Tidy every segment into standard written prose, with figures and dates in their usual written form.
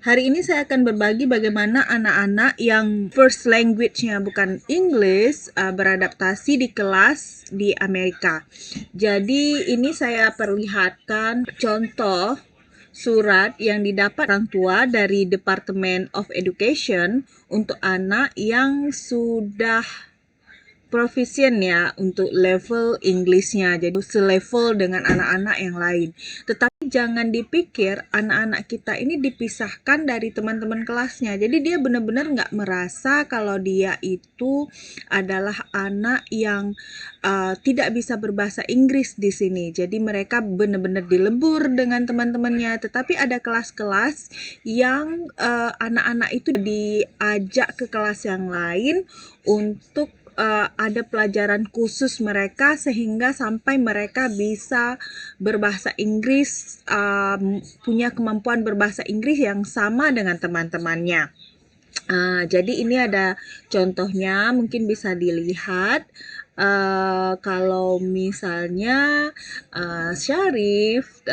Hari ini saya akan berbagi bagaimana anak-anak yang first language-nya bukan English beradaptasi di kelas di Amerika. Jadi ini saya perlihatkan contoh surat yang didapat orang tua dari Department of Education untuk anak yang sudah proficient ya untuk level Inggrisnya, jadi selevel dengan anak-anak yang lain. Tetapi jangan dipikir anak-anak kita ini dipisahkan dari teman-teman kelasnya. Jadi dia benar-benar nggak merasa kalau dia itu adalah anak yang tidak bisa berbahasa Inggris di sini. Jadi mereka benar-benar dilebur dengan teman-temannya. Tetapi ada kelas-kelas yang anak-anak itu diajak ke kelas yang lain untuk ada pelajaran khusus mereka sehingga sampai mereka bisa berbahasa Inggris, punya kemampuan berbahasa Inggris yang sama dengan teman-temannya. Jadi ini ada contohnya, mungkin bisa dilihat. Kalau misalnya Syarif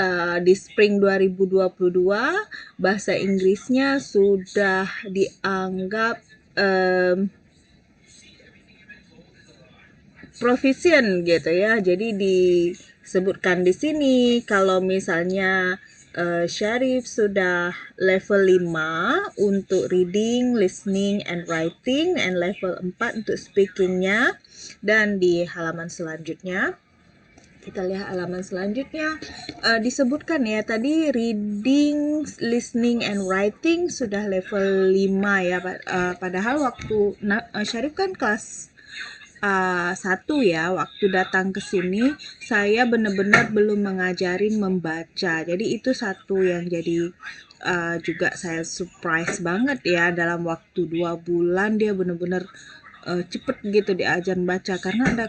di Spring 2022 bahasa Inggrisnya sudah dianggap proficient gitu ya. Jadi disebutkan di sini kalau misalnya Syarif sudah level 5 untuk reading, listening, and writing, and level 4 untuk speakingnya. Dan di halaman selanjutnya, kita lihat halaman selanjutnya, disebutkan ya tadi reading, listening, and writing sudah level 5 ya. Padahal waktu Syarif kan kelas 1 ya, waktu datang ke sini saya benar-benar belum mengajarin membaca. Jadi itu satu yang jadi juga saya surprise banget ya, dalam waktu 2 bulan dia benar-benar cepet gitu diajar baca, karena ada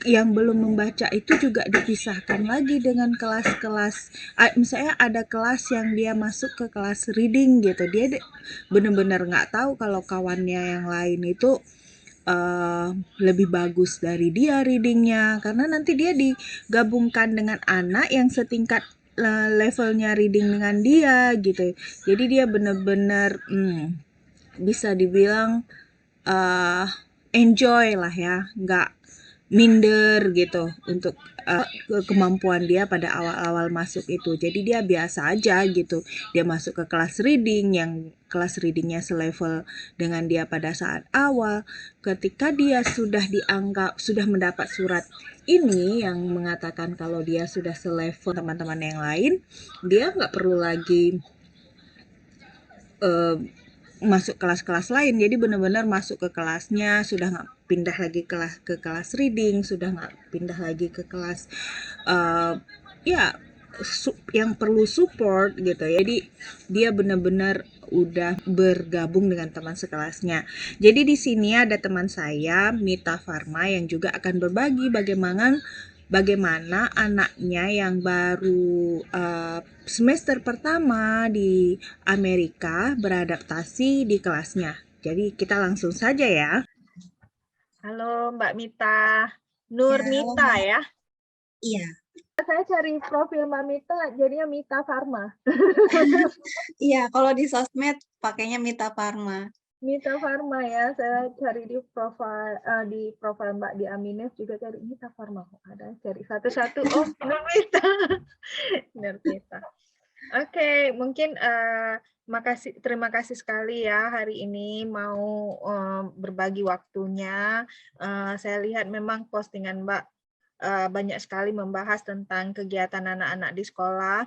yang belum membaca itu juga dipisahkan lagi dengan kelas-kelas. Misalnya ada kelas yang dia masuk ke kelas reading gitu, dia benar-benar nggak tahu kalau kawannya yang lain itu lebih bagus dari dia readingnya, karena nanti dia digabungkan dengan anak yang setingkat levelnya reading dengan dia gitu. Jadi dia benar-benar bisa dibilang enjoy lah ya, nggak minder gitu untuk kemampuan dia pada awal-awal masuk itu. Jadi dia biasa aja gitu. Dia masuk ke kelas reading yang kelas readingnya selevel dengan dia pada saat awal. Ketika dia sudah mendapat surat ini yang mengatakan kalau dia sudah selevel teman-teman yang lain, dia nggak perlu lagi masuk kelas-kelas lain. Jadi benar-benar masuk ke kelasnya, sudah nggak pindah lagi ke kelas reading, sudah nggak pindah lagi ke kelas ya yang perlu support gitu. Jadi dia benar-benar udah bergabung dengan teman sekelasnya. Jadi di sini ada teman saya, Mita Farma, yang juga akan berbagi bagaimana anaknya yang baru semester pertama di Amerika beradaptasi di kelasnya. Jadi kita langsung saja ya. Halo Mbak Mita, Nurmita ya? Iya. Saya cari profil Mbak Mita, jadinya Mita Farma. Iya, kalau di sosmed pakainya Mita Farma. Mita Farma ya, saya cari di profil Mbak di Aminef juga cari Mita Farma, kok ada, cari satu-satu, oh Nurmita. Nurmita. Oke, mungkin terima kasih sekali ya hari ini mau berbagi waktunya. Saya lihat memang postingan Mbak banyak sekali membahas tentang kegiatan anak-anak di sekolah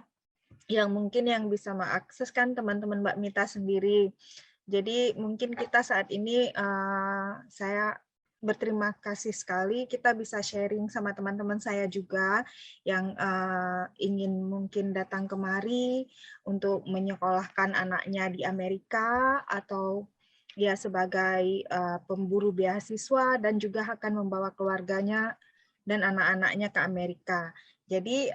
yang mungkin yang bisa mengakses kan teman-teman Mbak Mita sendiri. Jadi mungkin kita saat ini saya berterima kasih sekali kita bisa sharing sama teman-teman saya juga yang ingin mungkin datang kemari untuk menyekolahkan anaknya di Amerika atau ya sebagai pemburu beasiswa dan juga akan membawa keluarganya dan anak-anaknya ke Amerika. Jadi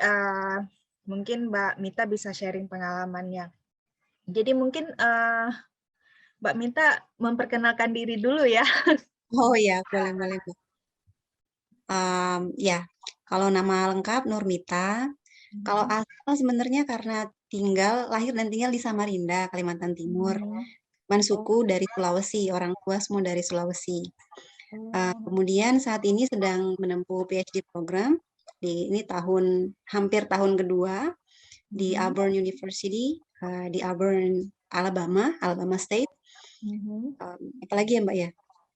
mungkin Mbak Mita bisa sharing pengalamannya. Jadi mungkin Mbak Mita memperkenalkan diri dulu ya. Oh ya, boleh. Ya, kalau nama lengkap Nurmita. Kalau asal sebenarnya karena lahir dan tinggal di Samarinda, Kalimantan Timur. Mhm. Cuman Oh. suku dari Sulawesi, orang tua semua dari Sulawesi. Oh. Kemudian saat ini sedang menempuh PhD program ini hampir tahun kedua di Mhm. Auburn University, di Auburn, Alabama State. Mhm. Apalagi ya Mbak ya?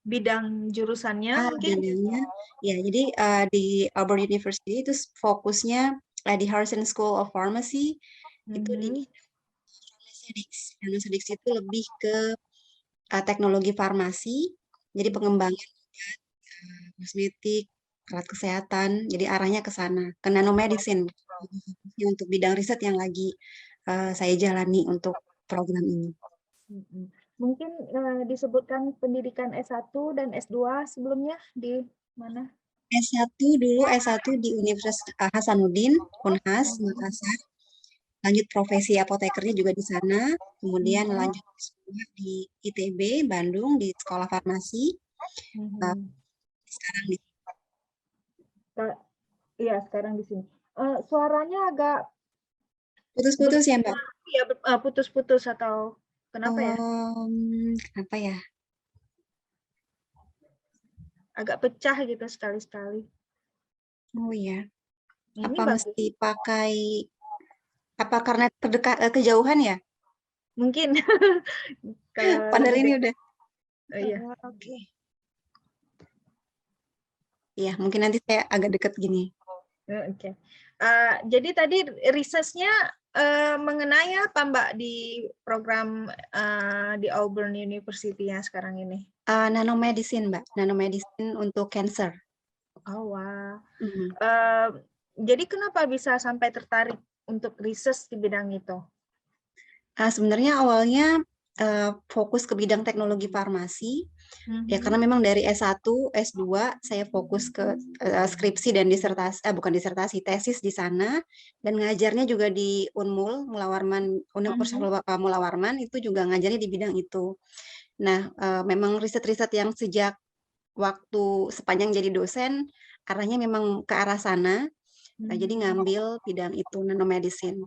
Bidang jurusannya mungkin? Bidangnya, ya jadi di Auburn University itu fokusnya di Harrison School of Pharmacy, itu di Mhm. pharmaceutics. Pharmaceutics itu lebih ke teknologi farmasi, jadi pengembangan kosmetik, alat kesehatan, jadi arahnya ke sana, ke nanomedicine. Ini untuk bidang riset yang lagi saya jalani untuk program ini. Mhm. Mungkin disebutkan pendidikan S1 dan S2 sebelumnya di mana? S1 di Universitas Hasanuddin, Unhas, Makassar. Lanjut profesi apotekernya juga di sana. Kemudian Mhm. lanjut di ITB, Bandung, di Sekolah Farmasi. Mhm. Sekarang di Iya, sekarang di sini. Suaranya agak putus-putus ya Mbak? ya, putus-putus atau kenapa ya? Kenapa ya? Agak pecah gitu sekali-sekali. Oh iya. Ini Apa bagus. mesti pakai, apa karena kejauhan ya? Mungkin kalau Padahal lebih ini dekat. udah. Iya. Oke. Iya, mungkin nanti saya agak deket gini. Oke. Jadi tadi researchnya mengenai apa Mbak di program di Auburn University yang sekarang ini? Nanomedicine Mbak, nanomedicine untuk cancer. Oh wah. Mhm. Jadi kenapa bisa sampai tertarik untuk research di bidang itu? Sebenarnya awalnya fokus ke bidang teknologi farmasi. Ya karena memang dari S1, S2 saya fokus ke skripsi dan bukan disertasi, tesis di sana, dan ngajarnya juga di Unmul, Universitas Mula Warman, itu juga ngajarnya di bidang itu. Nah, memang riset-riset yang sejak waktu sepanjang jadi dosen, arahnya memang ke arah sana, jadi ngambil bidang itu, nanomedicine.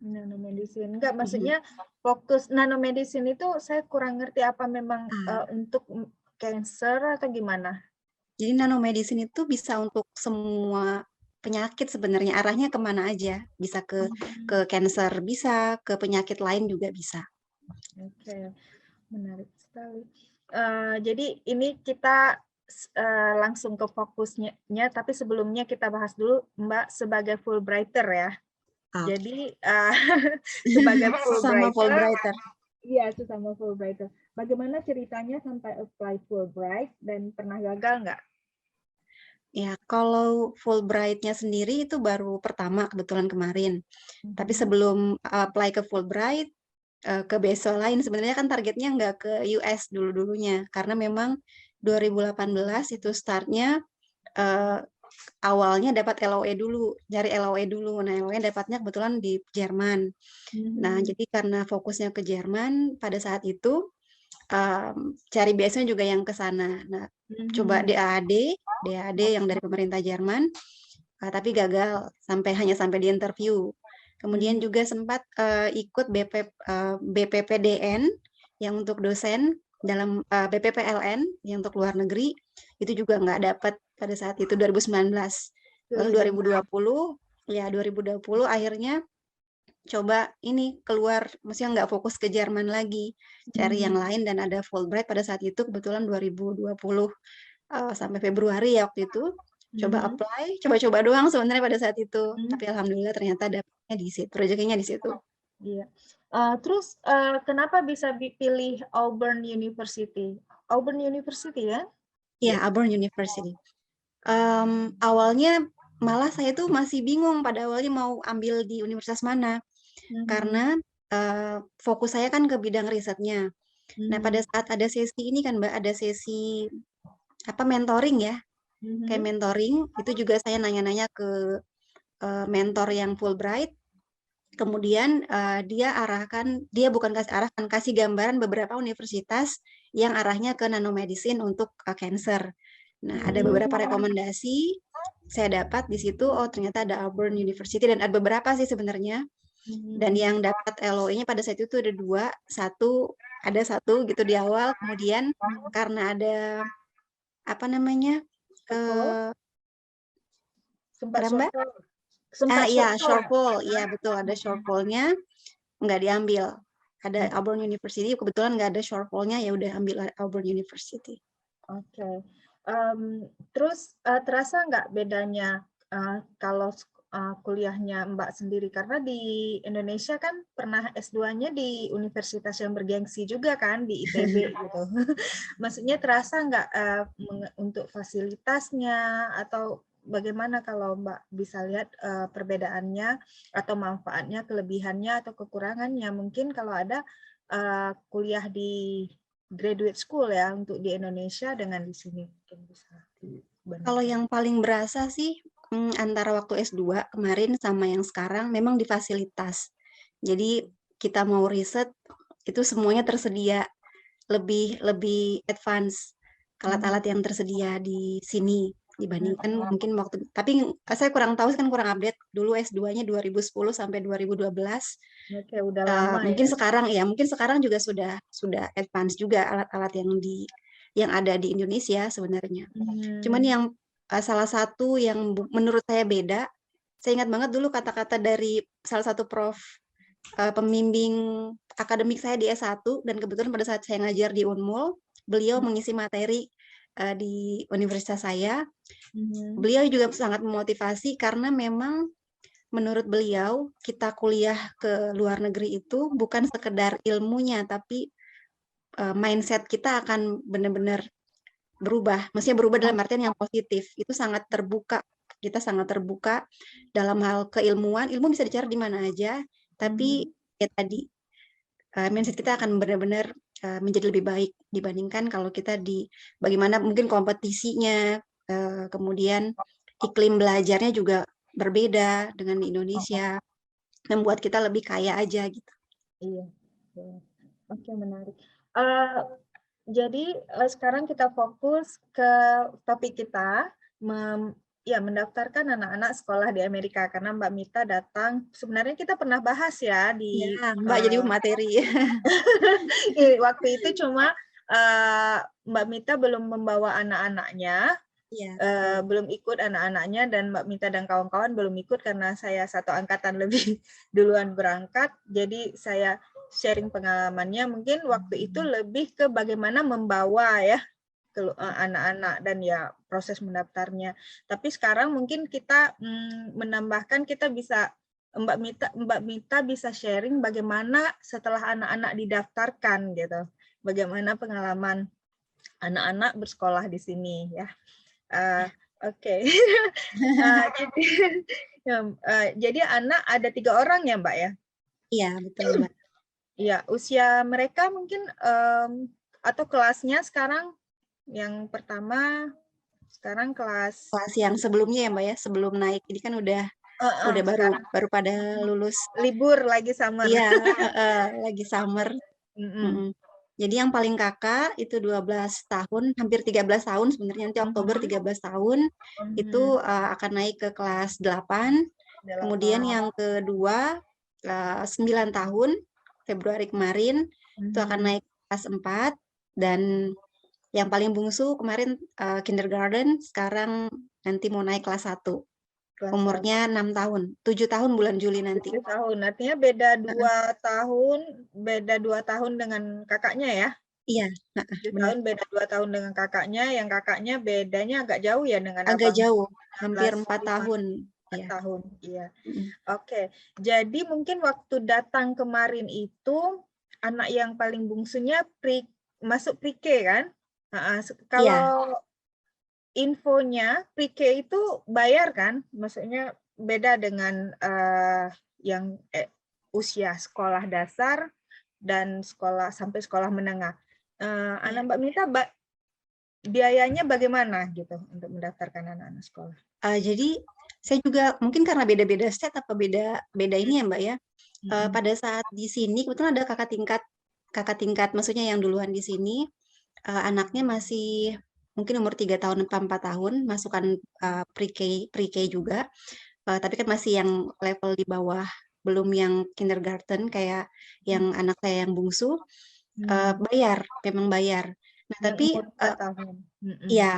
Nanomedicine. Enggak, maksudnya fokus nanomedicine itu saya kurang ngerti apa memang untuk cancer atau gimana? Jadi nanomedicine itu bisa untuk semua penyakit sebenarnya, arahnya kemana aja. Bisa ke cancer, bisa ke penyakit lain juga bisa. Oke, menarik sekali. Jadi ini kita langsung ke fokusnya, tapi sebelumnya kita bahas dulu Mbak sebagai Fulbrighter ya. Jadi sebagai Sama Fulbrighter, Fulbrighter. iya sesama Fulbrighter. Bagaimana ceritanya sampai apply Fulbright dan pernah gagal nggak? Ya, kalau Fulbright-nya sendiri itu baru pertama kebetulan kemarin. Tapi sebelum apply ke Fulbright, ke beasiswa lain, sebenarnya kan targetnya nggak ke US dulu-dulunya. Karena memang 2018 itu startnya awalnya dapat LOE dulu, nyari LOE dulu. Nah, LOE dapatnya kebetulan di Jerman. Nah, jadi karena fokusnya ke Jerman, pada saat itu cari biasanya juga yang ke sana. Nah, coba DAAD yang dari pemerintah Jerman, tapi gagal hanya sampai di interview. Kemudian juga sempat ikut BPPDN yang untuk dosen dalam BPPLN yang untuk luar negeri, itu juga nggak dapat pada saat itu 2019. Lalu 2020 akhirnya coba ini keluar, maksudnya nggak fokus ke Jerman lagi, cari yang lain, dan ada Fulbright pada saat itu kebetulan 2020 sampai Februari ya waktu itu. Coba apply, coba-coba doang sebenarnya pada saat itu, tapi alhamdulillah ternyata dapetnya di situ, rezekinya di situ. Iya. Terus kenapa bisa dipilih Auburn University? Auburn University ya? Ya, Auburn University. Awalnya malah saya tuh masih bingung pada awalnya mau ambil di universitas mana, karena fokus saya kan ke bidang risetnya. Nah, pada saat ada sesi ini kan Mbak, ada sesi mentoring ya, kayak mentoring, itu juga saya nanya-nanya ke mentor yang Fulbright. Kemudian dia bukan kasih gambaran beberapa universitas yang arahnya ke nanomedicine untuk cancer. Nah, ada beberapa rekomendasi saya dapat di situ. Oh, ternyata ada Auburn University, dan ada beberapa sih sebenarnya. Dan yang dapat LOE-nya pada saat itu ada 2, ada satu gitu di awal, kemudian karena ada apa namanya, Shortfall, sempat kenapa Mbak? shortfall, sempat Iya shortfall. shortfall, iya betul ada shortfall-nya, nggak diambil. Ada Auburn University, kebetulan nggak ada shortfall-nya, ya udah ambil Auburn University. Oke. Terus terasa nggak bedanya kalau kuliahnya Mbak sendiri? Karena di Indonesia kan pernah S2-nya di universitas yang bergengsi juga kan, di ITB gitu. Maksudnya terasa nggak untuk fasilitasnya atau bagaimana kalau Mbak bisa lihat perbedaannya atau manfaatnya, kelebihannya atau kekurangannya? Mungkin kalau ada kuliah di graduate school ya untuk di Indonesia dengan di sini mungkin bisa Kalau dibandingkan. yang paling berasa sih antara waktu S2 kemarin sama yang sekarang memang di fasilitas. Jadi kita mau riset itu semuanya tersedia, lebih lebih advance alat-alat yang tersedia di sini dibandingkan mungkin waktu, tapi saya kurang tahu kan, kurang update. Dulu S2-nya 2010 sampai 2012. Oke, udah lama Mungkin ya. sekarang juga sudah advance juga alat-alat yang ada di Indonesia sebenarnya. Cuman yang salah satu yang menurut saya beda, saya ingat banget dulu kata-kata dari salah satu prof pembimbing akademik saya di S1, dan kebetulan pada saat saya ngajar di Unmul, beliau mengisi materi di universitas saya. Beliau juga sangat memotivasi karena memang menurut beliau kita kuliah ke luar negeri itu bukan sekedar ilmunya, tapi mindset kita akan benar-benar berubah. Maksudnya berubah dalam artian yang positif. Itu sangat terbuka. Kita sangat terbuka dalam hal keilmuan. Ilmu bisa dicari di mana aja, tapi ya tadi mindset kita akan benar-benar menjadi lebih baik dibandingkan kalau kita di bagaimana mungkin kompetisinya, kemudian iklim belajarnya juga berbeda dengan di Indonesia, membuat kita lebih kaya aja gitu. Iya. Oke, menarik. Jadi sekarang kita fokus ke topik kita, mendaftarkan anak-anak sekolah di Amerika karena Mbak Mita datang. Sebenarnya kita pernah bahas ya di Ya, Mbak jadi materi. waktu itu cuma Mbak Mita belum membawa anak-anaknya, Iya. belum ikut anak-anaknya, dan Mbak Mita dan kawan-kawan belum ikut karena saya satu angkatan lebih duluan berangkat. Jadi saya sharing pengalamannya. Mungkin waktu itu lebih ke bagaimana membawa ya ke anak-anak dan ya proses mendaftarnya. Tapi sekarang mungkin kita menambahkan, kita bisa Mbak Mita bisa sharing bagaimana setelah anak-anak didaftarkan gitu. Bagaimana pengalaman anak-anak bersekolah di sini ya. Oke. Jadi anak ada 3 orang ya Mbak ya? Iya, betul Mbak. Iya, usia mereka mungkin atau kelasnya sekarang yang pertama sekarang kelas Kelas yang sebelumnya ya Mbak ya, sebelum naik. Ini kan udah baru pada lulus. libur lagi summer. Iya, lagi summer. Jadi yang paling kakak itu 12 tahun, hampir 13 tahun sebenarnya, nanti Oktober 13 tahun, itu akan naik ke kelas 8. Kemudian yang kedua 9 tahun, Februari kemarin, itu akan naik ke kelas 4. Dan yang paling bungsu kemarin kindergarten, sekarang nanti mau naik kelas 1. Umurnya 6 tahun, 7 tahun bulan Juli nanti. 7 tahun, artinya beda 2 tahun dengan kakaknya ya? Iya, 7 benar. tahun, beda 2 tahun dengan kakaknya, yang kakaknya bedanya agak jauh ya dengan Agak abang. jauh, hampir 16, 4 tahun. 4 Iya. tahun, iya. Oke, jadi mungkin waktu datang kemarin itu, anak yang paling bungsunya masuk pre-K kan? Kalau infonya pre-K itu bayar kan? Maksudnya beda dengan yang usia sekolah dasar dan sekolah sampai sekolah menengah. Anak Mbak Mita, biayanya bagaimana gitu untuk mendaftarkan anak-anak sekolah? Jadi saya juga mungkin karena beda-beda state apa beda ini ya Mbak ya. Pada saat di sini kebetulan ada kakak tingkat, maksudnya yang duluan di sini, anaknya masih mungkin umur 3 tahun atau 4 tahun, masukkan pre-K juga, tapi kan masih yang level di bawah belum yang kindergarten kayak yang anak saya yang bungsu, bayar, memang bayar. Nah, Yang tapi umur 4 tahun. ya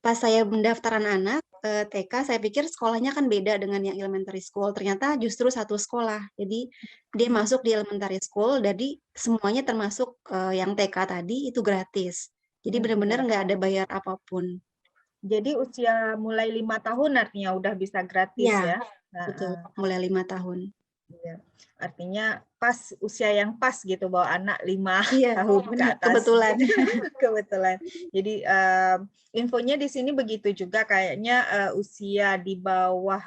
pas saya mendaftar anak-anak TK, saya pikir sekolahnya kan beda dengan yang elementary school. Ternyata justru satu sekolah. Jadi dia masuk di elementary school, jadi semuanya termasuk yang TK tadi itu gratis. Jadi benar-benar nggak ada bayar apapun. Jadi usia mulai 5 tahun artinya udah bisa gratis Ya, ya. betul. Mulai 5 tahun. Iya. Artinya pas usia yang pas gitu bawa anak 5 Iya, tahun ke benar. atas. Kebetulan. Kebetulan. Jadi infonya di sini begitu juga kayaknya usia di bawah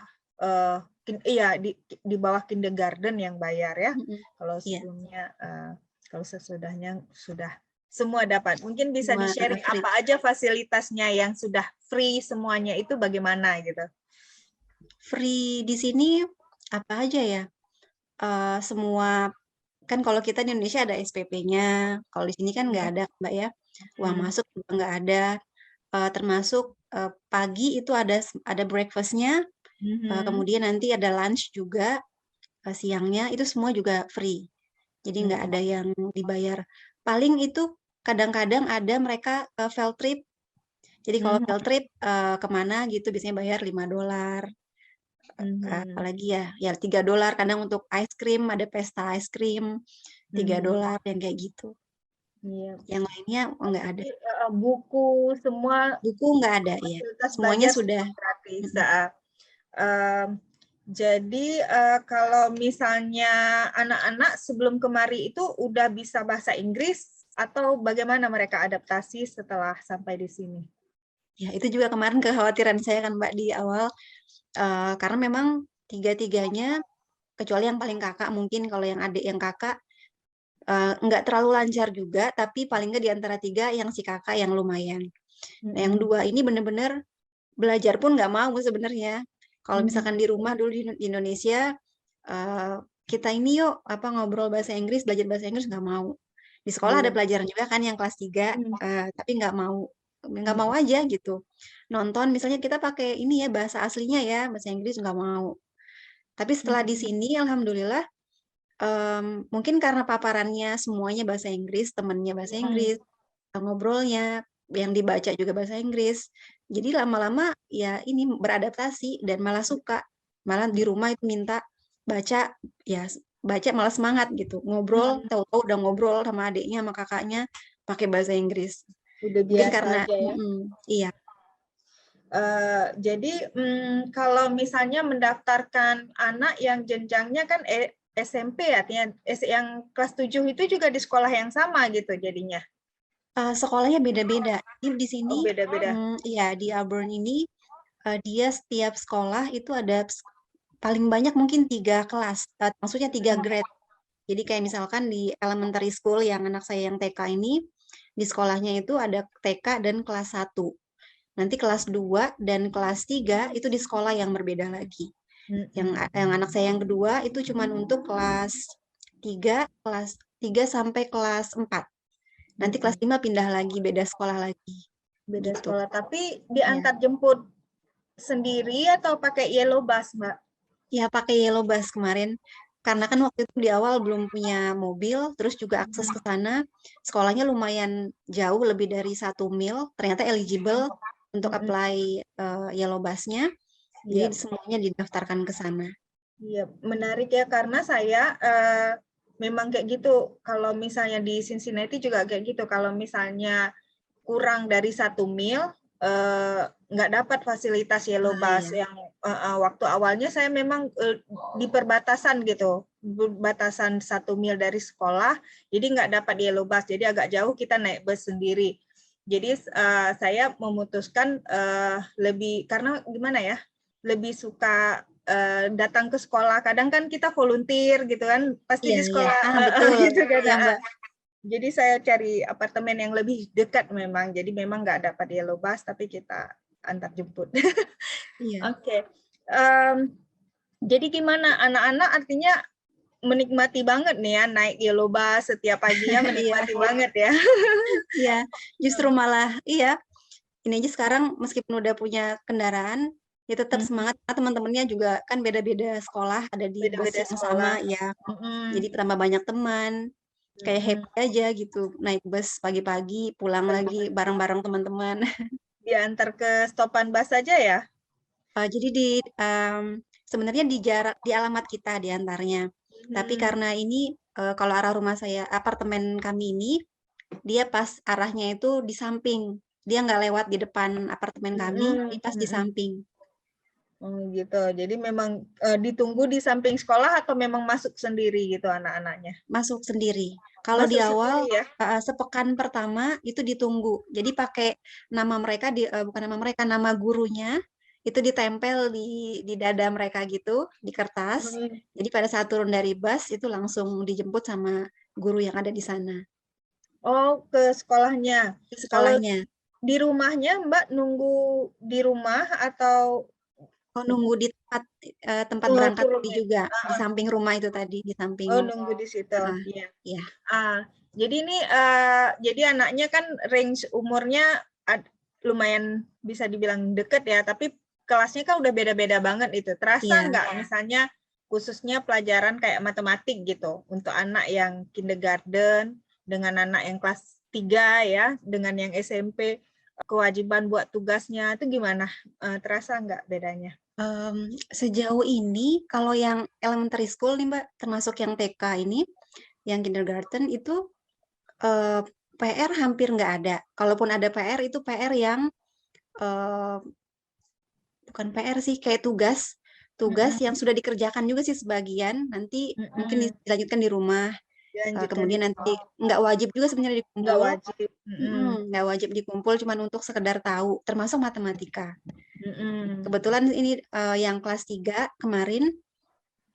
iya di bawah kindergarten yang bayar ya. Kalau Iya. sebelumnya kalau sesudahnya sudah semua dapat. Mungkin bisa Semua di-sharing free. apa aja fasilitasnya yang sudah free semuanya itu bagaimana gitu. Free di sini apa aja ya? Semua kan kalau kita di Indonesia ada SPP-nya, kalau di sini kan nggak ada, Mbak ya. Uang masuk juga nggak ada. Termasuk pagi itu ada breakfast-nya, kemudian nanti ada lunch juga siangnya, itu semua juga free. Jadi nggak ada yang dibayar. Paling itu kadang-kadang ada mereka field trip. Jadi kalau field trip kemana gitu biasanya bayar $5. Apalagi ya $3 kadang untuk ice cream, ada pesta ice cream $3 yang kayak gitu. Iya. Yang lainnya nggak ada. Buku semua Buku nggak ada ya. fasilitas Semuanya belajar sudah gratis. Jadi kalau misalnya anak-anak sebelum kemari itu udah bisa bahasa Inggris atau bagaimana mereka adaptasi setelah sampai di sini? ya itu juga kemarin kekhawatiran saya kan Mbak di awal karena memang tiga-tiganya kecuali yang paling kakak mungkin kalau yang adik yang kakak nggak terlalu lancar juga tapi paling nggak di antara tiga yang si kakak yang lumayan. Nah, yang dua ini bener-bener belajar pun nggak mau sebenarnya. Kalau misalkan di rumah dulu di Indonesia kita ini yuk apa ngobrol bahasa Inggris, belajar bahasa Inggris nggak mau. Di sekolah ada pelajaran juga kan yang kelas 3 tapi nggak mau aja gitu. Nonton misalnya kita pakai ini ya bahasa aslinya ya, bahasa Inggris nggak mau. Tapi setelah di sini alhamdulillah mungkin karena paparannya semuanya bahasa Inggris, temennya bahasa Inggris, ngobrolnya yang dibaca juga bahasa Inggris. Jadi lama-lama ya ini beradaptasi dan malah suka. Malah di rumah itu minta baca, ya baca malah semangat gitu. Ngobrol, tahu-tahu udah ngobrol sama adiknya sama kakaknya pakai bahasa Inggris. Udah Mungkin biasa karena aja ya. iya. Jadi kalau misalnya mendaftarkan anak yang jenjangnya kan SMP artinya yang kelas 7 itu juga di sekolah yang sama gitu jadinya. Sekolahnya beda-beda. Di sini, Beda-beda. iya di Auburn ini dia setiap sekolah itu ada paling banyak mungkin 3 kelas, maksudnya 3 grade. Jadi kayak misalkan di elementary school yang anak saya yang TK ini, di sekolahnya itu ada TK dan kelas 1. Nanti kelas 2 dan kelas 3 itu di sekolah yang berbeda lagi. Yang anak saya yang kedua itu cuma untuk kelas 3 sampai kelas 4. Nanti kelas 5 pindah lagi, beda sekolah lagi. Beda gitu. sekolah. Tapi diantar jemput sendiri atau pakai yellow bus, Mbak? Ya, pakai yellow bus kemarin. Karena kan waktu itu di awal belum punya mobil, terus juga akses ke sana. Sekolahnya lumayan jauh, lebih dari 1 mil. Ternyata eligible untuk apply yellow bus-nya. Jadi semuanya didaftarkan ke sana. Iya, menarik ya karena saya memang kayak gitu. Kalau misalnya di Cincinnati juga kayak gitu. Kalau misalnya kurang dari 1 mil nggak dapat fasilitas yellow bus yang waktu awalnya saya memang di perbatasan gitu, batasan 1 mil dari sekolah, jadi nggak dapat yellow bus, jadi agak jauh kita naik bus sendiri. Jadi saya memutuskan lebih karena gimana ya, lebih suka datang ke sekolah. Kadang kan kita volunteer gitu kan, pasti di sekolah betul. gitu kan. Ya, Mbak. Jadi saya cari apartemen yang lebih dekat memang. Jadi memang nggak dapat yellow bus, tapi kita antar jemput. Iya. Oke. Jadi gimana anak-anak artinya menikmati banget nih ya naik yellow bus setiap paginya menikmati banget ya. Iya, justru malah iya. Ini aja sekarang meskipun udah punya kendaraan, Ya tetap Mhm. semangat, karena teman-temannya juga kan beda-beda sekolah, ada di bus Beda-beda yang sekolah. sama ya. Jadi Mhm. tambah banyak teman, kayak Mhm. happy aja gitu, naik bus pagi-pagi, pulang lagi Pagi-pagi. bareng-bareng teman-teman. Diantar ke stopan bus aja ya? Jadi sebenarnya di alamat kita diantarnya. Tapi Mhm. karena ini, kalau arah rumah saya, apartemen kami ini, dia pas arahnya itu di samping. Dia nggak lewat di depan apartemen kami, Mhm. dia pas di Mhm. samping. Oh gitu. Jadi memang ditunggu di samping sekolah atau memang masuk sendiri gitu anak-anaknya? Masuk sendiri. Kalau di Masuk awal, sendiri ya? sepekan pertama itu ditunggu. Jadi pakai nama mereka bukan nama mereka, nama gurunya itu ditempel di dada mereka gitu, di kertas. Mhm. Jadi pada saat turun dari bus itu langsung dijemput sama guru yang ada di sana, Oh, ke sekolahnya. di Kalau sekolahnya. di rumahnya Mbak nunggu di rumah atau Oh, nunggu di tempat berangkat tadi turunnya? juga, di Heeh. samping rumah itu tadi, di samping. Oh, nunggu di situ. Heeh, Iya. iya, Ah, jadi ini jadi anaknya kan range umurnya lumayan bisa dibilang deket ya, tapi kelasnya kan udah beda-beda banget itu. Terasa iya. nggak misalnya khususnya pelajaran kayak matematik gitu untuk anak yang kindergarten dengan anak yang kelas 3 ya, dengan yang SMP kewajiban buat tugasnya itu gimana? Terasa nggak bedanya? Sejauh ini kalau yang elementary school nih Mbak, termasuk yang TK ini, yang kindergarten itu PR hampir nggak ada. Kalaupun ada PR itu PR yang eh, bukan PR sih, kayak tugas Mm-mm, yang sudah dikerjakan juga sih sebagian. Nanti mungkin mm-mm. dilanjutkan di rumah. Dilanjutkan di Kemudian nanti rumah. nggak wajib juga sebenarnya Nggak dikumpul. wajib. Mm-mm. Nggak wajib dikumpul, cuman untuk sekedar tahu, termasuk matematika. Mhm, Kebetulan ini yang kelas 3 kemarin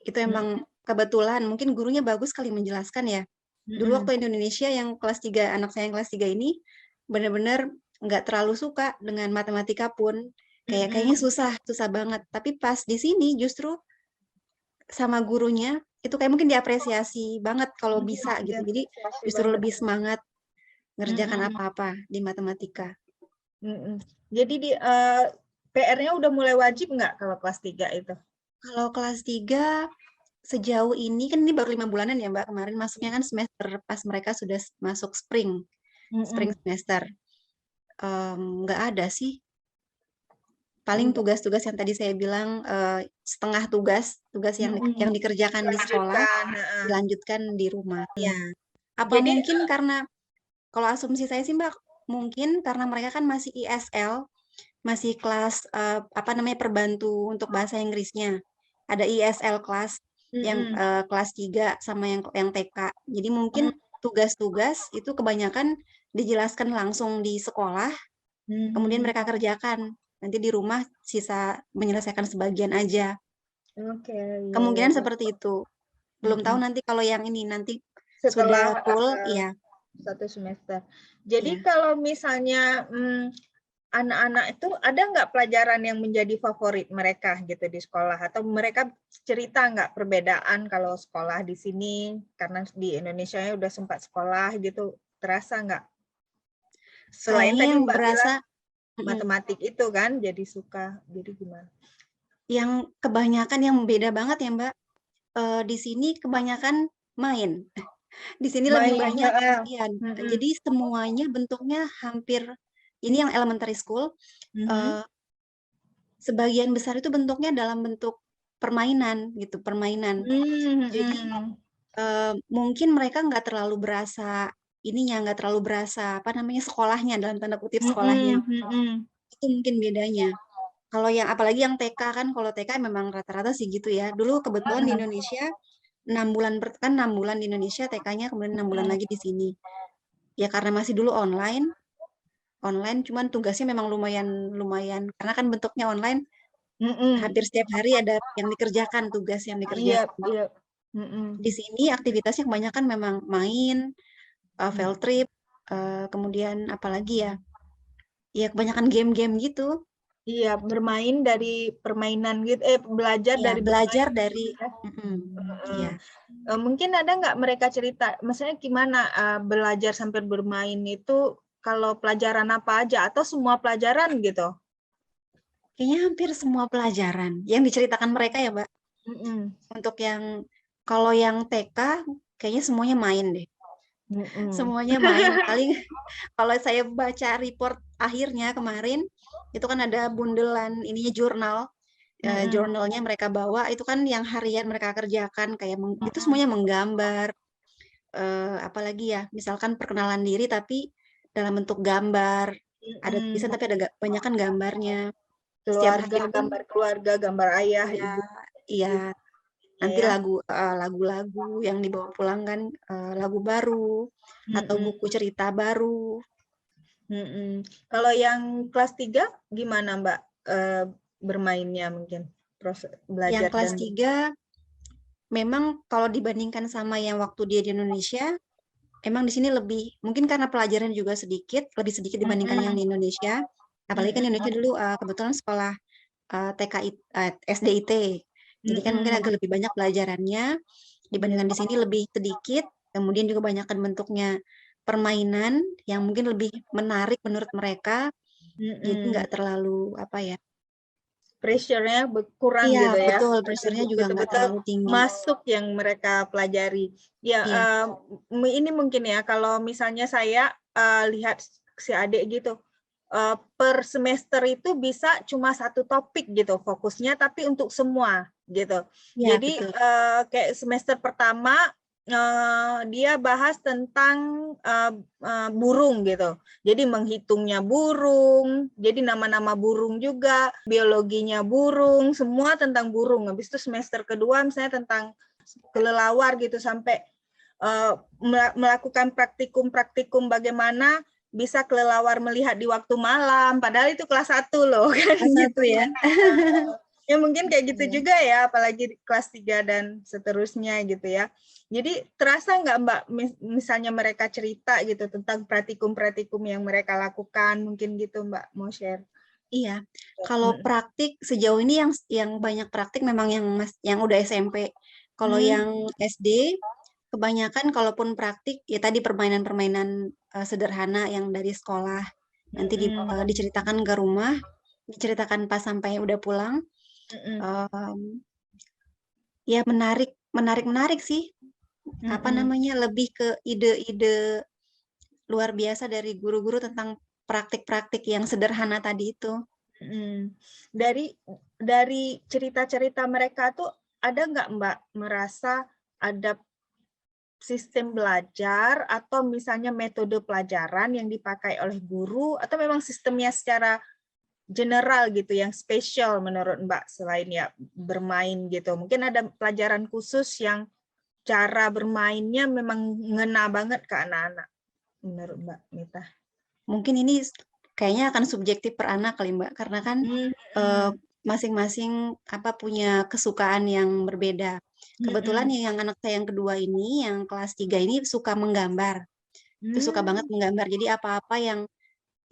itu mhm, emang kebetulan mungkin gurunya bagus kali menjelaskan ya. Dulu mhm, waktu Indonesia yang kelas 3 anak saya yang kelas 3 ini benar-benar nggak terlalu suka dengan matematika pun. Kayaknya mhm, susah, susah banget. Tapi pas di sini justru sama gurunya itu kayak mungkin diapresiasi banget kalau bisa gitu. Jadi diapresiasi justru banget. lebih semangat ngerjakan Mhm, apa-apa di matematika. mhm. Jadi PR-nya udah mulai wajib nggak kalau kelas 3 itu? Kalau kelas 3 sejauh ini kan ini baru 5 bulanan ya Mbak, kemarin masuknya kan semester pas mereka sudah masuk spring Mhm, semester. Nggak ada sih, paling enggak. tugas-tugas yang tadi saya bilang, setengah tugas Mhm, yang dikerjakan di sekolah, dilanjutkan, heeh. dilanjutkan di rumah. Ya, apa Jadi mungkin karena kalau asumsi saya sih Mbak, mungkin karena mereka kan masih ISL, masih kelas, apa namanya, perbantu untuk bahasa Inggrisnya. Ada ISL kelas yang, mhm, kelas 3 sama yang TK. Jadi mungkin mmm, tugas-tugas itu kebanyakan dijelaskan langsung di sekolah, kemudian mhm, mereka kerjakan. Nanti di rumah sisa menyelesaikan sebagian aja. oke, iya iya Kemungkinan iya, seperti itu. Belum tahu mhm. nanti kalau yang ini, nanti sudah Setelah full iya 1 semester. Jadi iya. kalau misalnya, anak-anak itu ada nggak pelajaran yang menjadi favorit mereka gitu di sekolah? Atau mereka cerita nggak perbedaan kalau sekolah di sini, karena di Indonesia ya udah sempat sekolah gitu, terasa nggak? Selain Kayaknya tadi yang Mbak berasa bilang mhm, matematik itu kan jadi suka, jadi gimana? yang kebanyakan yang beda banget ya Mbak, di sini kebanyakan main. Di sini lebih Main, banyak heeh, iya, mhm, jadi semuanya bentuknya hampir ini yang elementary school, mhm, eee, sebagian besar itu bentuknya dalam bentuk permainan gitu, permainan. Jadi, mhm, mungkin mereka nggak terlalu berasa ininya, nggak terlalu berasa, apa namanya, sekolahnya, dalam tanda kutip "sekolahnya". mhm, mhm, Itu mungkin bedanya. Kalau yang apalagi yang TK kan, kalau TK memang rata-rata sih gitu ya. Dulu kebetulan di mhm, Indonesia 6 bulan kan 6 bulan di Indonesia TK-nya, kemudian 6 bulan mhm, lagi di sini. Ya karena masih dulu online, online cuman tugasnya memang lumayan lumayan karena kan bentuknya online, mhm, hampir setiap hari ada yang dikerjakan, tugas yang iya dikerjakan. iya, mhm, Di sini aktivitasnya kebanyakan memang main, field mhm. trip, kemudian apalagi ya, ya kebanyakan game-game gitu. Iya, bermain dari permainan gitu, belajar Iya, dari belajar bermain dari gitu ya. mhm, Heeh. iya. Mungkin ada nggak mereka cerita, maksudnya gimana, belajar sambil bermain itu kalau pelajaran apa aja atau semua pelajaran gitu? kayaknya hampir semua pelajaran yang diceritakan mereka ya, Mbak. Mm-mm. Untuk kalau yang TK, kayaknya semuanya main deh. Mm-mm. Semuanya main. Paling kalau saya baca report akhirnya kemarin, itu kan ada bundelan ininya jurnal, Mm-mm. jurnalnya mereka bawa, itu kan yang harian mereka kerjakan, kayak itu Mm-mm. semuanya menggambar, apalagi ya, misalkan perkenalan diri tapi dalam bentuk gambar, ada Mm-mm. tulisan tapi ada banyak kan gambarnya. Setiap hari Keluarga, itu, gambar keluarga, gambar ayah, ya, ibu, iya, nanti ya. lagu-lagu yang dibawa pulang kan, lagu baru atau Mm-mm. buku cerita baru. Mm-mm. Kalau yang kelas 3 gimana Mbak bermainnya mungkin proses Yang belajar kelas dan 3 memang kalau dibandingkan sama yang waktu dia di Indonesia, emang di sini lebih, mungkin karena pelajaran juga sedikit, lebih sedikit dibandingkan yang Mm-mm. di Indonesia. Apalagi kan di Mm-mm. Indonesia dulu kebetulan sekolah SDIT. Jadi kan mungkin Mm-mm. agak lebih banyak pelajarannya dibandingkan di sini lebih sedikit. Kemudian juga banyakkan bentuknya permainan yang mungkin lebih menarik menurut mereka. Jadi Mm-mm. nggak terlalu apa ya? Pressure-nya berkurang Iya, gitu ya. betul. Jadi Pressure-nya juga nggak betul-betul terlalu tinggi. masuk yang mereka pelajari. Ya, Iya, ini mungkin ya kalau misalnya saya lihat si adik gitu, per semester itu bisa cuma satu topik gitu fokusnya, tapi untuk semua gitu. iya Jadi betul. kayak semester pertama dia bahas tentang burung gitu. Jadi menghitungnya burung, jadi nama-nama burung juga, biologinya burung, semua tentang burung. Habis itu semester kedua misalnya tentang kelelawar gitu sampai melakukan praktikum-praktikum bagaimana bisa kelelawar melihat di waktu malam, padahal itu kelas 1 loh kan Satu gitu ya. ya. Ya mungkin kayak gitu Iya. juga ya, apalagi di kelas 3 dan seterusnya gitu ya. Jadi terasa nggak Mbak, misalnya mereka cerita gitu tentang praktikum-praktikum yang mereka lakukan, mungkin gitu Mbak mau share. Iya, kalau praktik sejauh ini yang banyak praktik memang yang udah SMP. Kalau Hmm. yang SD kebanyakan kalaupun praktik ya tadi permainan-permainan sederhana yang dari sekolah nanti Mm-mm. diceritakan ke rumah, diceritakan pas sampai udah pulang. Mm-mm. Em, Ya menarik, menarik sih. Apa Mm-mm. namanya? Lebih ke ide-ide luar biasa dari guru-guru tentang praktik-praktik yang sederhana tadi itu. Mm. Dari cerita-cerita mereka tuh ada nggak Mbak merasa ada sistem belajar atau misalnya metode pelajaran yang dipakai oleh guru atau memang sistemnya secara general gitu yang spesial menurut Mbak selain ya bermain gitu. Mungkin ada pelajaran khusus yang cara bermainnya memang ngena banget ke anak-anak menurut Mbak Mita. Mungkin ini kayaknya akan subjektif per anak kali Mbak, karena kan Hmm. eh, Hmm. masing-masing punya kesukaan yang berbeda. Kebetulan Hmm. yang anak saya yang kedua ini, yang kelas 3 ini suka menggambar. Itu suka banget Hmm. menggambar. Jadi apa-apa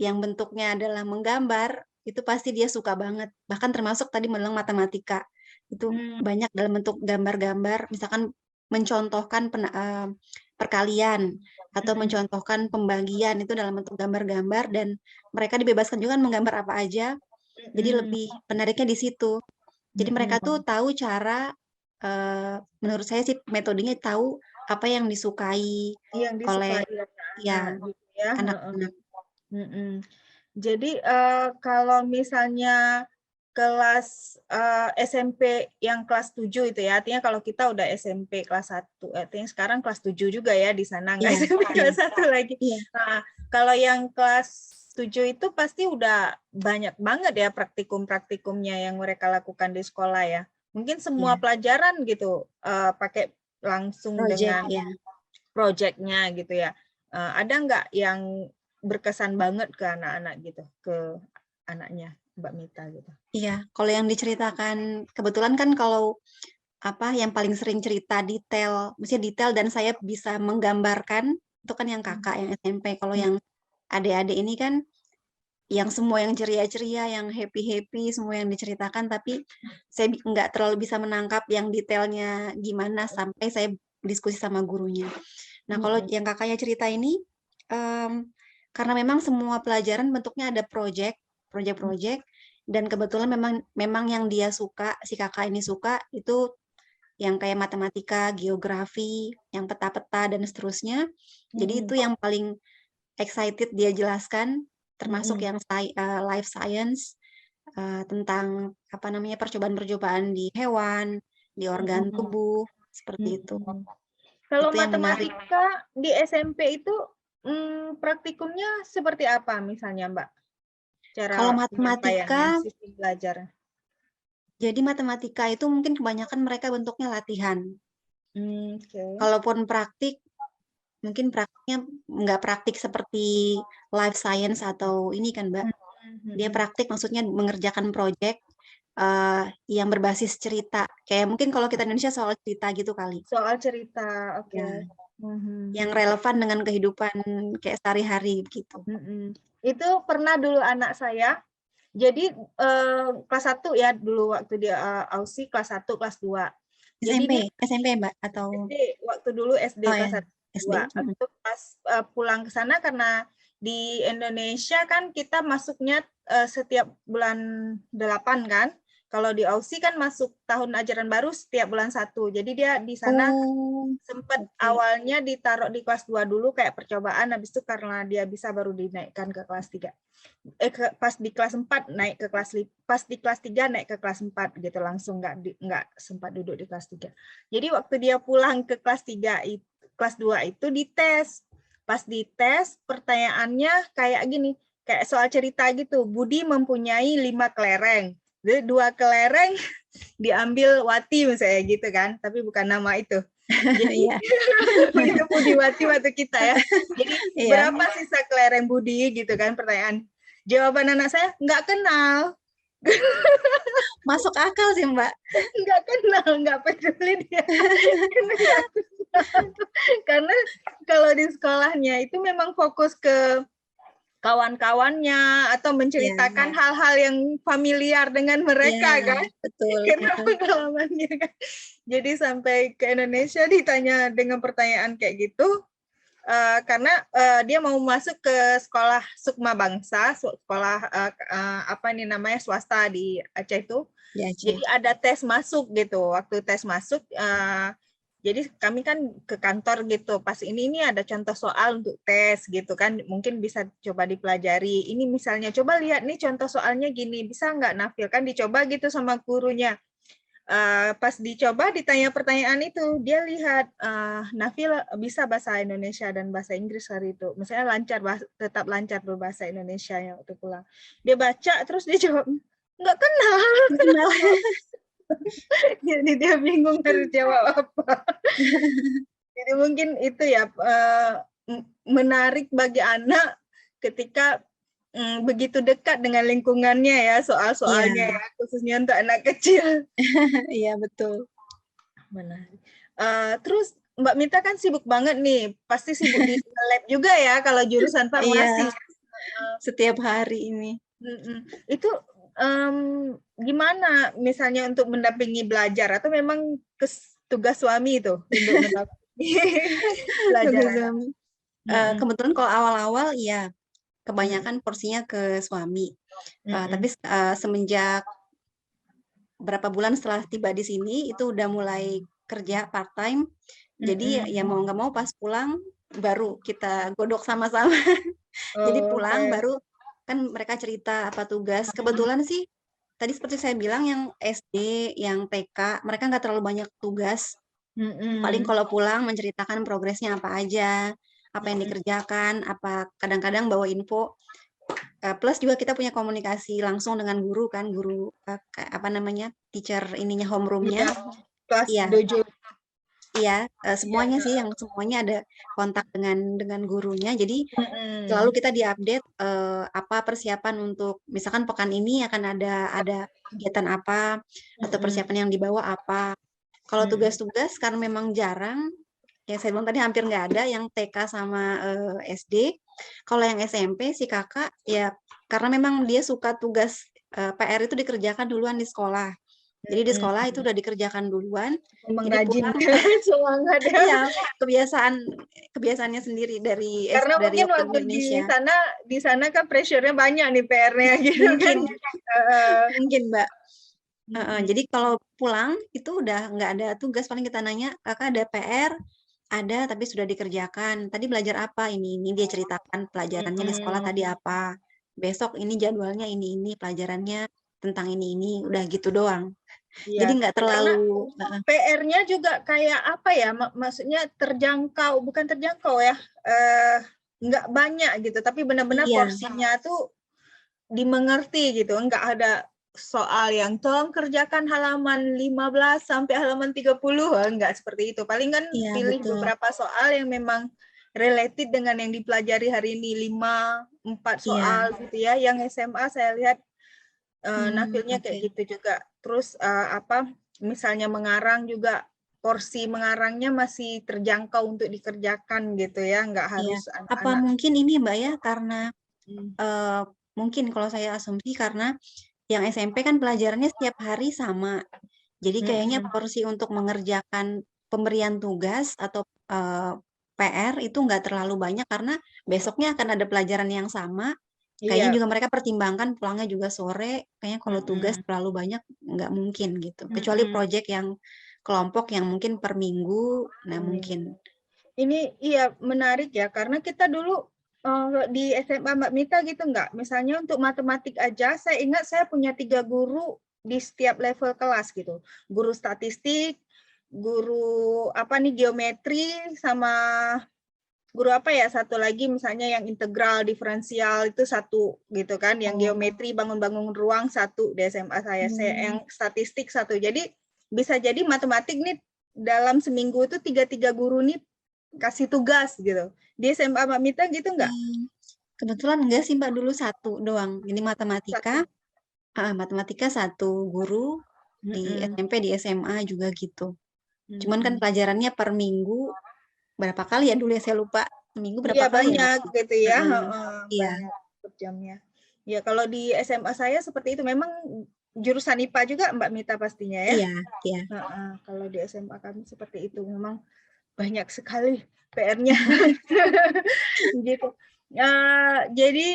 yang bentuknya adalah menggambar, itu pasti dia suka banget. Bahkan termasuk tadi bilang matematika. Itu Hmm. banyak dalam bentuk gambar-gambar, misalkan mencontohkan perkalian atau Hmm. mencontohkan pembagian itu dalam bentuk gambar-gambar dan mereka dibebaskan juga menggambar apa aja. Jadi Hmm. lebih menariknya di situ. Jadi mereka tuh Hmm. tahu cara, menurut saya sih metodenya tahu apa yang disukai Yang oleh disukai anak-anak ya gitu ya. anak-anak. Mm-mm. Jadi kalau misalnya kelas SMP yang kelas 7 itu ya, artinya kalau kita udah SMP kelas 1, artinya sekarang kelas 7 juga ya di sana, nggak Iya, SMP iya, kelas 1 lagi. iya, Nah, kalau yang kelas 7 itu pasti udah banyak banget ya praktikum-praktikumnya yang mereka lakukan di sekolah ya. Mungkin semua iya. pelajaran gitu pakai langsung Project dengan ya. projectnya gitu ya. Ada nggak yang berkesan banget ke anak-anak gitu, ke anaknya Mbak Mita gitu? Iya, kalau yang diceritakan kebetulan kan kalau yang paling sering cerita detail, maksudnya detail dan saya bisa menggambarkan itu kan yang kakak yang SMP. Kalau yang adik-adik ini kan yang semua yang ceria-ceria, yang happy-happy, semua yang diceritakan, tapi saya nggak terlalu bisa menangkap yang detailnya gimana sampai saya diskusi sama gurunya. Nah, kalau Mm-mm. yang kakaknya cerita ini, em, karena memang semua pelajaran bentuknya ada project-project Dan kebetulan memang yang dia suka, si kakak ini suka itu yang kayak matematika, geografi, yang peta-peta dan seterusnya. Jadi itu yang paling excited dia jelaskan, termasuk yang life science, tentang apa namanya percobaan-percobaan di hewan, di organ tubuh, seperti itu. Kalau Itu yang menarik. matematika di SMP itu praktikumnya seperti apa misalnya, Mbak? Kalau Cara penyampaiannya, matematika, sistem belajar. jadi matematika itu mungkin kebanyakan mereka bentuknya latihan. Oke. Kalaupun praktik, mungkin praktiknya nggak praktik seperti life science atau ini kan, Mbak. Dia praktik maksudnya mengerjakan proyek yang berbasis cerita. Kayak mungkin kalau kita Indonesia soal cerita gitu kali. Soal cerita, oke. Ya, yang relevan dengan kehidupan kayak sehari-hari gitu. Itu pernah dulu anak saya. Jadi kelas 1 ya dulu waktu dia Aussie kelas 1, kelas 2. Jadi dia SMP Mbak atau SD, waktu dulu SD oh kelas ya, 1, SD. 2. Itu pas pulang ke sana karena di Indonesia kan kita masuknya setiap bulan 8 kan. Kalau di Aussie kan masuk tahun ajaran baru setiap bulan 1. Jadi dia di sana sempat awalnya ditaruh di kelas 2 dulu kayak percobaan, habis itu karena dia bisa baru dinaikkan ke kelas 3. Pas di kelas 4 naik ke kelas pas di kelas 3 naik ke kelas 4 gitu, langsung nggak sempat duduk di kelas 3. Jadi waktu dia pulang ke kelas 3 kelas 2 itu dites. Pas dites pertanyaannya kayak gini, kayak soal cerita gitu. Budi mempunyai 5 kelereng. Jadi 2 kelereng diambil Wati misalnya gitu kan, tapi bukan nama itu. Jadi itu Budiwati waktu kita ya. Jadi berapa sisa kelereng Budi gitu kan pertanyaan. Jawaban anak saya nggak kenal. Masuk akal sih Mbak. Nggak kenal, nggak peduli dia. Karena kalau di sekolahnya itu memang fokus ke kawan-kawannya atau menceritakan hal-hal yang familiar dengan mereka kan. Betul. Karena pengalamannya kan. Jadi sampai ke Indonesia ditanya dengan pertanyaan kayak gitu, karena dia mau masuk ke sekolah Sukma Bangsa, sekolah apa ini namanya swasta di Aceh itu. Jadi ada tes masuk gitu. Waktu tes masuk, jadi kami kan ke kantor gitu. Pas ini ada contoh soal untuk tes gitu kan. Mungkin bisa coba dipelajari. Ini misalnya coba lihat nih contoh soalnya gini. Bisa nggak Nafil? Kan dicoba gitu sama gurunya. Pas dicoba ditanya pertanyaan itu, dia lihat Nafil bisa bahasa Indonesia dan bahasa Inggris hari itu. Misalnya tetap lancar berbahasa Indonesia yang waktu pulang. Dia baca terus dia jawab, nggak kenal. Jadi dia bingung harus jawab apa. Jadi mungkin itu ya menarik bagi anak ketika begitu dekat dengan lingkungannya ya soal-soalnya ya, khususnya untuk anak kecil. Iya betul. Menarik. Terus Mbak Mita kan sibuk banget nih, pasti sibuk di lab juga ya kalau jurusan farmasi. Setiap hari ini. Itu gimana misalnya untuk mendampingi belajar atau memang tugas suami itu untuk mendampingi belajar? Kebetulan kalau awal-awal ya kebanyakan porsinya ke suami. Tapi semenjak berapa bulan setelah tiba di sini itu udah mulai kerja part time. Jadi ya mau nggak mau pas pulang baru kita godok sama-sama. Jadi pulang baru kan mereka cerita apa tugas. Kebetulan sih tadi seperti saya bilang yang SD, yang TK, mereka nggak terlalu banyak tugas. Paling kalau pulang menceritakan progresnya apa aja, apa yang dikerjakan, apa kadang-kadang bawa info. Plus juga kita punya komunikasi langsung dengan guru kan, guru apa namanya teacher ininya homeroomnya. Kelas dojo. Iya, semuanya sih yang semuanya ada kontak dengan gurunya. Jadi selalu kita diupdate apa persiapan untuk misalkan pekan ini akan ada kegiatan apa atau persiapan yang dibawa apa. Kalau tugas-tugas karena memang jarang, ya saya bilang tadi hampir nggak ada yang TK sama SD. Kalau yang SMP si kakak ya karena memang dia suka tugas PR itu dikerjakan duluan di sekolah. Jadi di sekolah itu Mm-mm. udah dikerjakan duluan, Memang jadi rajin pulang semangat ya. iya, kebiasaannya sendiri Karena dari mungkin waktu di waktu Indonesia. di sana kan pressure-nya banyak nih PR-nya gitu kan. Mungkin Heeh. mungkin, Mbak. Mm-mm. Jadi kalau pulang itu udah nggak ada tugas, paling kita nanya, "Kakak ada PR?" "Ada, tapi sudah dikerjakan." "Tadi belajar apa?" "Ini." Dia ceritakan pelajarannya di sekolah tadi Mm-mm. apa. "Besok ini jadwalnya ini, pelajarannya tentang ini." Udah gitu doang. Iya, Jadi nggak karena terlalu PR-nya juga kayak apa ya? Maksudnya terjangkau, bukan terjangkau ya. Nggak banyak gitu, tapi benar-benar iya, porsinya tuh dimengerti gitu. Nggak ada soal yang tolong kerjakan halaman 15 sampai halaman 30. Nggak seperti itu. Paling kan iya pilih betul. beberapa soal yang memang related dengan yang dipelajari hari ini, 5, 4 Iya. soal gitu ya. Yang SMA saya lihat nafilnya kayak Oke. gitu juga. Terus misalnya mengarang juga, porsi mengarangnya masih terjangkau untuk dikerjakan gitu ya, nggak Iya. harus Apa anak-anak. mungkin ini, Mbak, ya, karena Hmm. mungkin kalau saya asumsi karena yang SMP kan pelajarannya setiap hari sama. Jadi kayaknya Mm-mm. porsi untuk mengerjakan pemberian tugas atau PR itu nggak terlalu banyak karena besoknya akan ada pelajaran yang sama. Kayaknya Iya. juga mereka pertimbangkan pulangnya juga sore. Kayaknya kalau tugas Mm-mm. terlalu banyak nggak mungkin gitu. Kecuali Mm-mm. proyek yang kelompok yang mungkin per minggu, nah Hmm. mungkin. Ini iya menarik ya, karena kita dulu di SMA Mbak Mita gitu nggak? Misalnya untuk matematik aja, saya ingat saya punya 3 guru di setiap level kelas gitu. Guru statistik, guru apa nih geometri, sama guru apa ya satu lagi misalnya yang integral diferensial itu satu gitu kan, yang Oh, geometri bangun-bangun ruang satu di SMA saya yang hmm, statistik satu. Jadi bisa jadi matematik nih dalam seminggu itu 3 guru nih kasih tugas gitu. Di SMA Mbak Mita gitu nggak? kebetulan enggak sih Mbak, dulu satu doang. Ini matematika, Satu. matematika satu guru di Mm-mm. SMP, di SMA juga gitu. Cuman kan Mm-mm. pelajarannya per minggu berapa kali ya dulu ya saya lupa. Seminggu berapa Iya kali ya banyak Mbak? gitu ya, Heeh, iya, banyak per jamnya. Ya kalau di SMA saya seperti itu, memang jurusan IPA juga Mbak Mita pastinya ya. iya, iya. Kalau di SMA kami seperti itu, memang banyak sekali PR-nya gitu. Jadi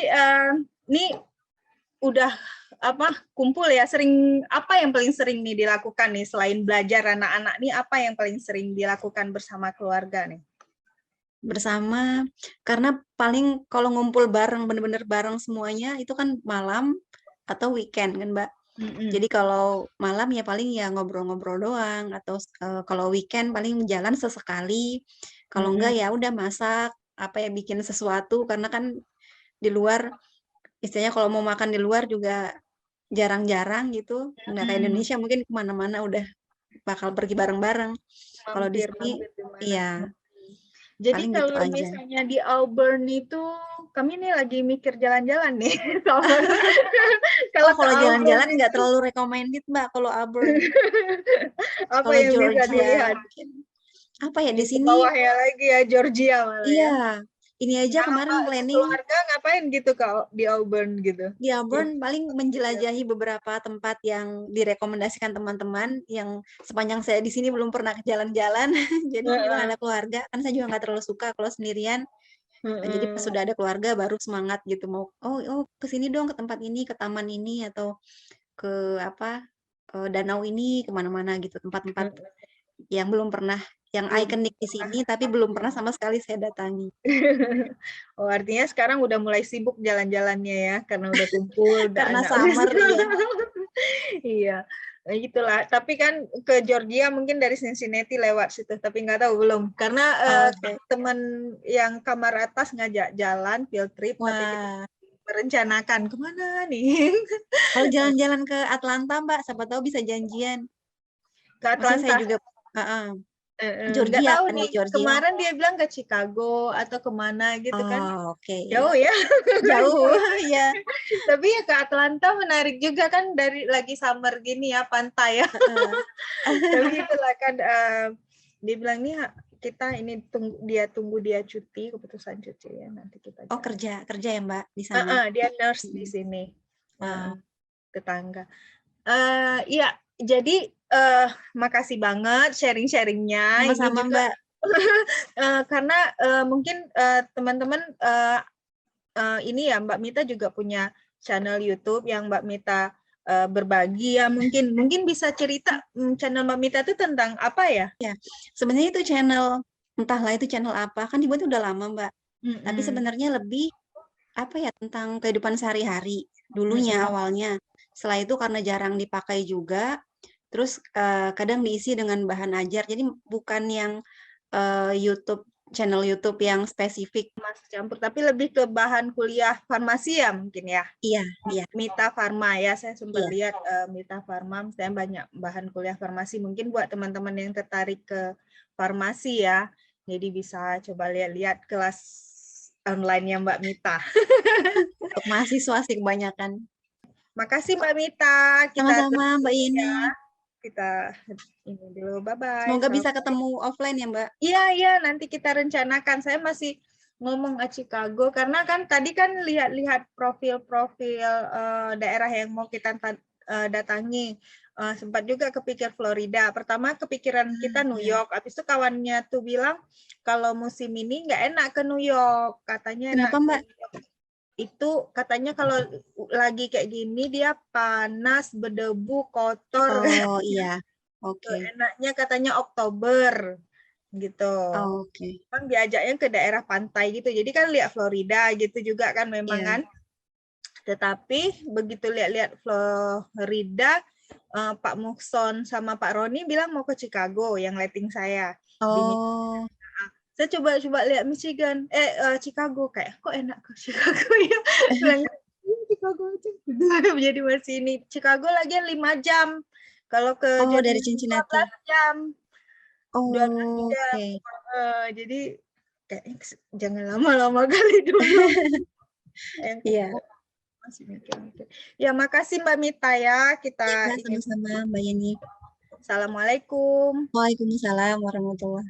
ini udah kumpul ya, sering apa yang paling sering nih dilakukan nih selain belajar anak-anak nih, apa yang paling sering dilakukan bersama keluarga nih? Bersama, karena paling kalau ngumpul bareng, bener-bener bareng semuanya itu kan malam atau weekend kan Mbak. Mm-mm. Jadi kalau malam ya paling ya ngobrol-ngobrol doang atau kalau weekend paling jalan sesekali. Kalau enggak Mm-mm. ya udah masak, apa ya bikin sesuatu karena kan di luar istilahnya kalau mau makan di luar juga jarang-jarang gitu. Nggak kayak Mm. Indonesia mungkin kemana-mana udah bakal pergi bareng-bareng. Kalau di Mampir sini mampir di mana. iya Jadi paling gitu kalau aja. misalnya di Auburn itu, kami nih lagi mikir jalan-jalan nih. Oh Kalau ke kalau Auburn jalan-jalan nggak itu terlalu recommended Mbak kalau Auburn. apa Kalau yang bisa Georgia dilihat? mungkin apa ya di Di sini bawahnya lagi ya, Georgia malah iya ya. ini aja Kalau kemarin Mbak planning sekeluarga ngapain gitu kalau di Auburn gitu? di Yang Auburn paling menjelajahi beberapa tempat yang direkomendasikan teman-teman yang sepanjang saya di sini belum pernah jalan-jalan. Jadi kebetulan Heeh. ada keluarga, kan saya juga nggak terlalu suka kalau sendirian. Nah, jadi pas Heeh. sudah ada keluarga baru semangat gitu mau ke sini dong ke tempat ini, ke taman ini atau ke apa danau ini kemana-mana gitu tempat-tempat Heeh. yang belum pernah yang Belum ikonik di pernah. sini tapi belum pernah sama sekali saya datangi. Oh, artinya sekarang udah mulai sibuk jalan-jalannya ya, karena udah kumpul, udah Karena anak udah. summer ya. Iya, itulah. Tapi kan ke Georgia mungkin dari Cincinnati lewat situ, tapi nggak tahu belum. Karena Oke. teman yang kamar atas ngajak jalan field trip, tapi kita Wah, merencanakan kemana nih? kalau jalan-jalan ke Atlanta, Mbak, siapa tahu bisa janjian. Ke Maksudnya saya Atlanta. juga heeh, Nggak Georgia tahu kan ya nih. Georgia. Kemarin dia bilang ke Chicago atau kemana gitu kan. Oh, oke. Jauh ya. Jauh ya. Tapi ya ke Atlanta menarik juga kan, dari lagi summer gini ya, pantai ya. Heeh. Tapi itulah kan dia bilang nih kita ini tunggu dia cuti, keputusan cuti ya, nanti kita Oh, jalan. kerja ya, Mbak, di sana. Dia nurse di Mhm. sini. Wow. Tetangga. Iya, Jadi makasih banget sharing-sharingnya. Ini Sama-sama, juga Mbak. karena mungkin teman-teman ini ya Mbak Mita juga punya channel YouTube yang Mbak Mita berbagi ya, mungkin bisa cerita channel Mbak Mita itu tentang apa ya? Ya, sebenarnya itu channel, entahlah itu channel apa, kan dibuat udah lama, Mbak. Tapi Mm-mm. sebenarnya lebih apa ya, tentang kehidupan sehari-hari dulunya Mm-mm. awalnya. Setelah itu karena jarang dipakai juga, terus kadang diisi dengan bahan ajar. Jadi bukan yang channel YouTube yang spesifik. Mas campur, tapi lebih ke bahan kuliah farmasi ya mungkin ya. Iya, iya, Mita Farma ya, saya sempat iya. lihat Mita Farma, saya banyak bahan kuliah farmasi. Mungkin buat teman-teman yang tertarik ke farmasi ya, jadi bisa coba lihat-lihat kelas online-nya Mbak Mita. Untuk mahasiswa sih kebanyakan. Makasih Mbak Mita, kita Sama-sama, tutup Mbak ya. Yeni. Kita ini dulu, bye-bye. Semoga bisa ketemu offline ya, Mbak. Iya, nanti kita rencanakan. Saya masih ngomong Chicago karena kan tadi kan lihat-lihat profil-profil daerah yang mau kita datangi. Sempat juga kepikir Florida. Pertama kepikiran kita New Ya. York. Habis itu kawannya tuh bilang kalau musim ini nggak enak ke New York. Katanya enak Kenapa, ke Mbak? New York. Itu katanya kalau lagi kayak gini dia panas, berdebu, kotor. Oh iya, oke. Enaknya katanya Oktober gitu. Oh, oke. Kan diajaknya ke daerah pantai gitu. Jadi kan lihat Florida gitu juga kan memang Iya. kan. Tetapi begitu lihat-lihat Florida, Pak Mukson sama Pak Roni bilang mau ke Chicago yang letting saya di Oh, saya coba lihat Michigan, Chicago kayak kok enak ke Chicago ya. Bilang, Chicago aja jadi masih ini. Chicago lagi 5 jam. Kalau ke oh dari Jerman Cincinnati. 12 jam. 12 Oh, jam. oke. Jadi kayak jangan lama-lama kali dulu. Yang Iya. masih mikir-mikir. Ya, makasih Mbak Mita ya. Iya, Kita ini. sama-sama, Mbak Yeni. Assalamualaikum. Waalaikumsalam warahmatullahi